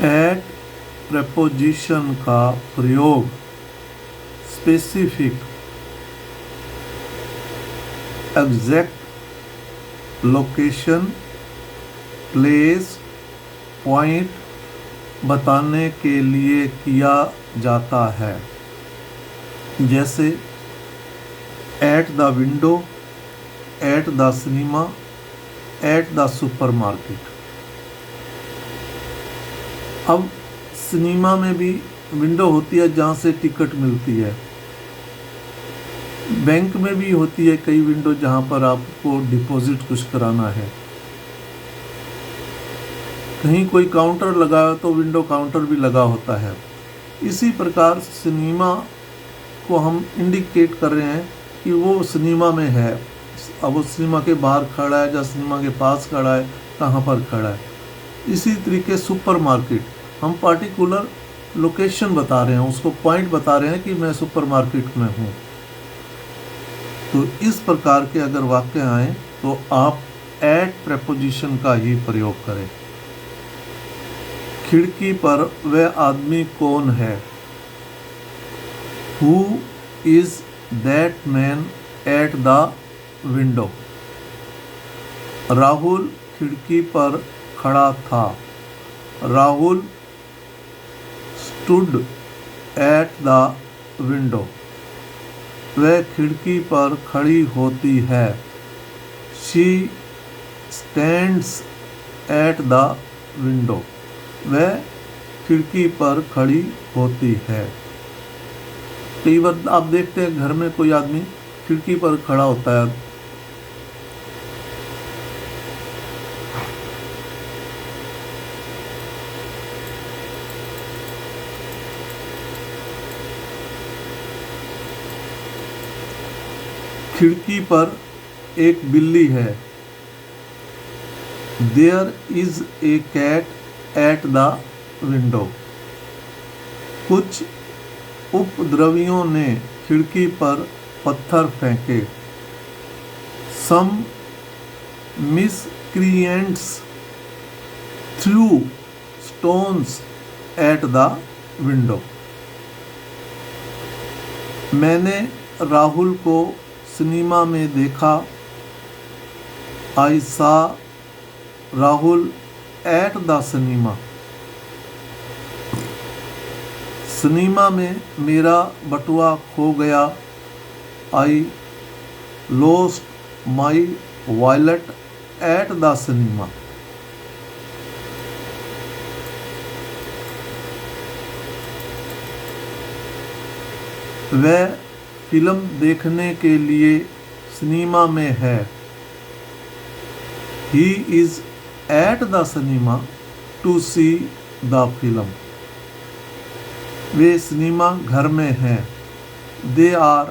Eight preposition का प्रयोग specific, exact, location, place, point बताने के लिए किया जाता है। जैसे at the window, at the cinema, at the supermarket. अब सिनेमा में भी विंडो होती है जहाँ से टिकट मिलती है। बैंक में भी होती है कई विंडो जहाँ पर आपको डिपॉजिट कुछ कराना है। कहीं कोई काउंटर लगा है तो विंडो काउंटर भी लगा होता है। इसी प्रकार सिनेमा को हम इंडिकेट कर रहे हैं कि वो सिनेमा में है। अब वो सिनेमा के बाहर खड़ा है या सिनेमा के पास खड़ा है, कहाँ पर खड़ा है। इसी तरीके सुपरमार्केट, हम पार्टिकुलर लोकेशन बता रहे हैं, उसको पॉइंट बता रहे हैं कि मैं सुपरमार्केट में हूँ। तो इस प्रकार के अगर वाक्य आए तो आप एट प्रपोजिशन का ही प्रयोग करें। खिड़की पर वह आदमी कौन है? Who is that man at the window? Rahul खिड़की पर खड़ा था। Rahul stood at the window. वह खिड़की पर खड़ी होती है। She stands at the window. वह खिड़की पर खड़ी होती है। कई बार आप देखते हैं घर में कोई आदमी खिड़की पर खड़ा होता है। खिड़की पर एक बिल्ली है। There is a cat at the window. कुछ उपद्रवियों ने खिड़की पर पत्थर फेंके। Some miscreants threw stones at the window. मैंने राहुल को सिनेमा में देखा। I saw Rahul at the cinema. Cinema में मेरा बटुआ खो गया। I lost my wallet at the cinema. वह फिल्म देखने के लिए सिनेमा में है। He is at the cinema to see the film. Way cinema घर में हैं। They are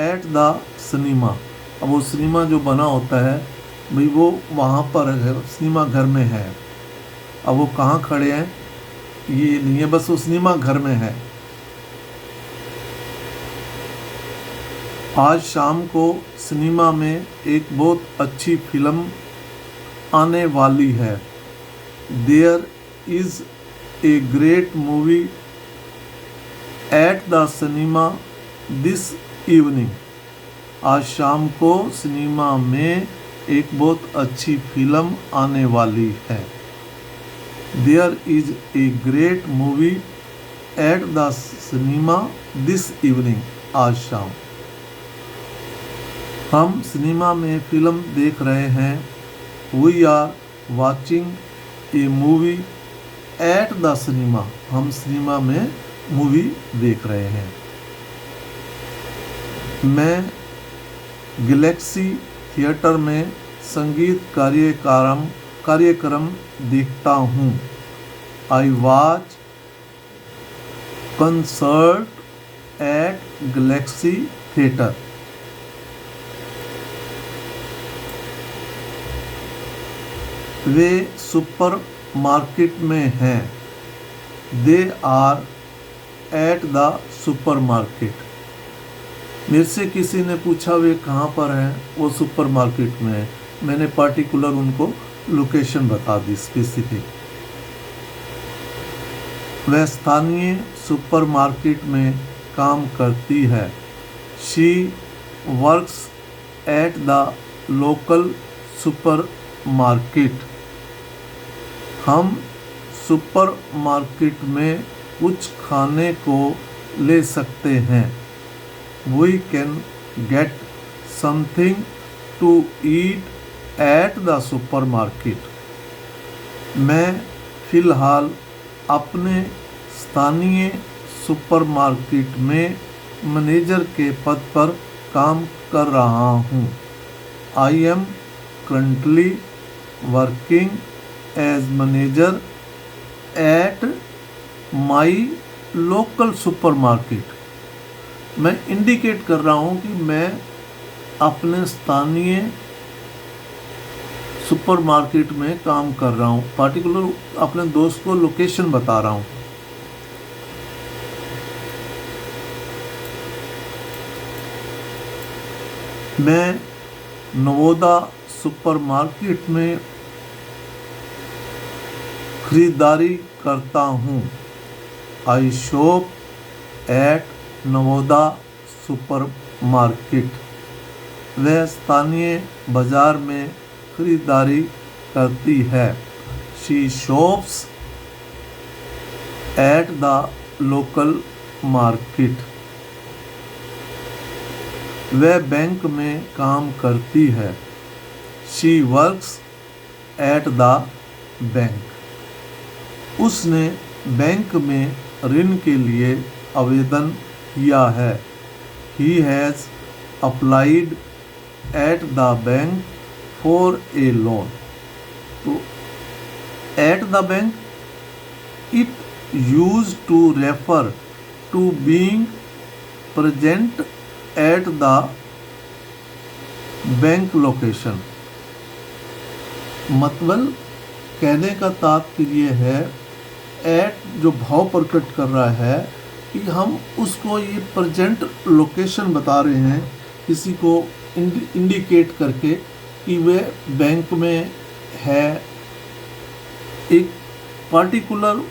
at the cinema. अब वो सिनेमा जो बना होता है भाई वो वहाँ पर है, सिनेमा घर में है। अब वो कहाँ खड़े हैं ये नहीं है, बस वो सिनेमा घर में है। आज शाम को सिनेमा में एक बहुत अच्छी फिल्म आने वाली है। There is a great movie at the cinema this evening. आज शाम को सिनेमा में एक बहुत अच्छी फिल्म आने वाली है। There is a great movie at the cinema this evening. आज शाम हम सिनेमा में फिल्म देख रहे हैं। We are watching a movie at the cinema. हम सिनेमा में मूवी देख रहे हैं। मैं गैलेक्सी थिएटर में संगीत कार्यक्रम देखता हूँ। I watch concert at Galaxy Theatre. Way super market में हैं। They are at the supermarket. मेरे से किसी ने पूछा वे कहाँ पर हैं, वो सुपर मार्केट में है। मैंने पार्टिकुलर उनको लोकेशन बता दी, स्पेसिफिक। वह स्थानीय सुपरमार्केट में काम करती है। She works at the local supermarket. हम सुपरमार्केट में कुछ खाने को ले सकते हैं। We can get something to eat at the supermarket. मैं फ़िलहाल अपने स्थानीय सुपरमार्केट में मैनेजर के पद पर काम कर रहा हूँ। I am currently working as manager at my local supermarket. मैं इंडिकेट कर रहा हूँ कि मैं अपने स्थानीय सुपरमार्केट में काम कर रहा हूँ। पार्टिकुलर अपने दोस्त को लोकेशन बता रहा हूँ। मैं नवोदा सुपरमार्केट में खरीदारी करता हूँ। आई शॉप एट नवोदा सुपरमार्केट। वह स्थानीय बाजार में खरीदारी करती है। She shops at the local market. वह बैंक में काम करती है। She works at the bank. उसने बैंक में ऋण के लिए आवेदन किया है। He has applied at the bank for a loan. तो at the bank it used to refer to being present at the bank location. मतलब कहने का तात्पर्य है एट जो भाव प्रकट कर रहा है कि हम उसको ये प्रेजेंट लोकेशन बता रहे हैं, किसी को इंडिकेट करके कि वह बैंक में है। एक पार्टिकुलर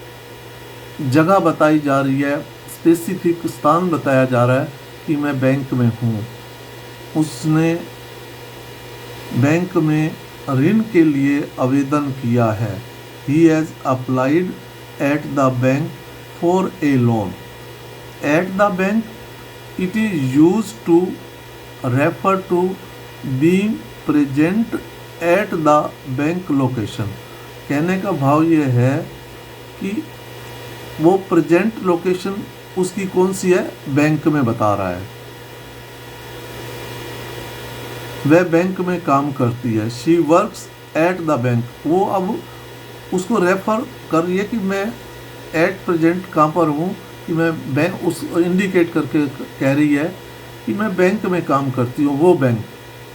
जगह बताई जा रही है, स्पेसिफिक स्थान बताया जा रहा है कि मैं बैंक में हूँ। उसने बैंक में ऋण के लिए आवेदन किया है। He has applied at the bank for a loan. At the bank, it is used to refer to being present at the bank location. कहने का भाव ये है कि वो प्रेजेंट लोकेशन उसकी कौन सी है, बैंक में बता रहा है। वह बैंक में काम करती है। She works at the bank. वो अब उसको रेफर कर रही है कि मैं एट प्रेजेंट कहाँ पर हूँ, कि मैं बैंक उस इंडिकेट करके कह रही है कि मैं बैंक में काम करती हूँ। वो बैंक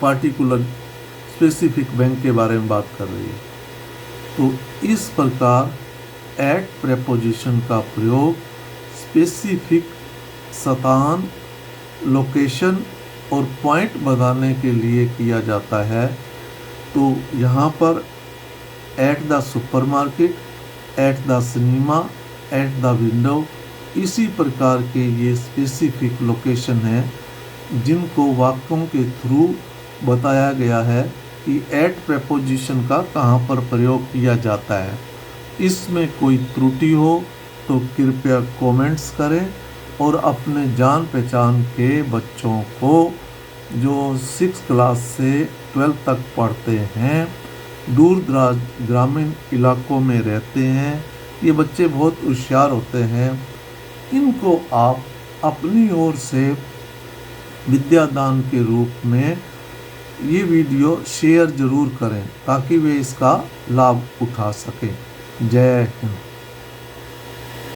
पार्टिकुलर स्पेसिफिक बैंक के बारे में बात कर रही है। तो इस प्रकार एट प्रेपोजिशन का प्रयोग स्पेसिफिक स्थान, लोकेशन और पॉइंट बताने के लिए किया जाता है। तो यहाँ पर at the supermarket, at the cinema, at the window, इसी प्रकार के ये स्पेसिफिक लोकेशन हैं जिनको वाक्यों के थ्रू बताया गया है कि एट प्रेपोजिशन का कहाँ पर प्रयोग किया जाता है। इसमें कोई त्रुटि हो तो कृपया कमेंट्स करें और अपने जान पहचान के बच्चों को जो 6 क्लास से 12 तक पढ़ते हैं, दूर दराज ग्रामीण इलाकों में रहते हैं, ये बच्चे बहुत होशियार होते हैं, इनको आप अपनी ओर से विद्यादान के रूप में ये वीडियो शेयर ज़रूर करें ताकि वे इसका लाभ उठा सकें। जय हिंद।